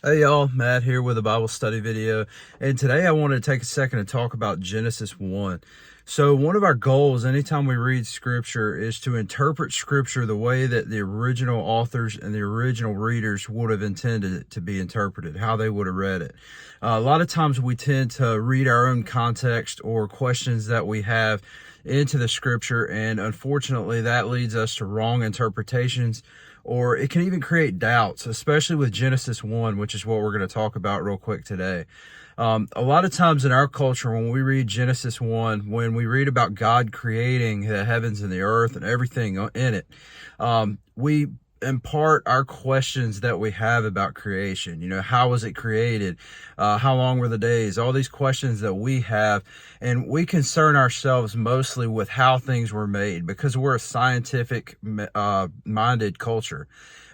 Hey y'all, Matt here with a Bible study video, and today I wanted to take a second to talk about Genesis 1. So one of our goals anytime we read scripture is to interpret scripture the way that the original authors and the original readers would have intended it to be interpreted, how they would have read it. A lot of times we tend to read our own context or questions that we have into the scripture, and unfortunately that leads us to wrong interpretations, or it can even create doubts, especially with Genesis 1, which is what we're going to talk about real quick today. A lot of times in our culture, when we read Genesis 1, when we read about God creating the heavens and the earth and everything in it, we impart our questions that we have about creation. How was it created? How long were the days? All these questions that we have, and we concern ourselves mostly with how things were made because we're a scientific minded culture.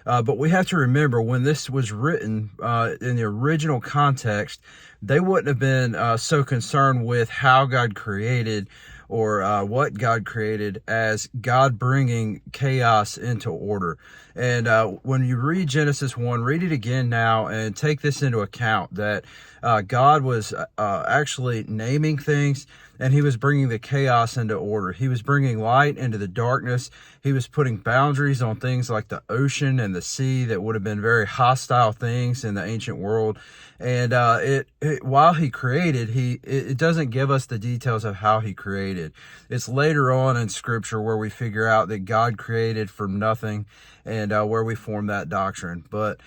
But we have to remember, when this was written in the original context, they wouldn't have been so concerned with how God created or what God created as God bringing chaos into order. And when you read Genesis 1, read it again now and take this into account, that God was actually naming things, and he was bringing the chaos into order. He was bringing light into the darkness. He was putting boundaries on things like the ocean and the sea that would have been very hostile things in the ancient world. And while he created, it doesn't give us the details of how he created. It's later on in scripture where we figure out that God created from nothing, and where we form that doctrine. But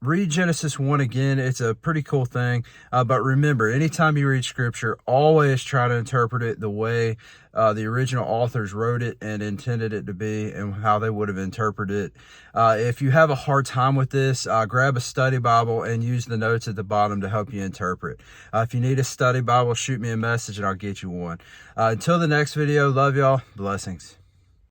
read Genesis 1 again. It's a pretty cool thing. But remember, anytime you read scripture, always try to interpret it the way the original authors wrote it and intended it to be, and how they would have interpreted it. If you have a hard time with this, grab a study Bible and use the notes at the bottom to help you interpret. If you need a study Bible, shoot me a message and I'll get you one. Until the next video, love y'all. Blessings.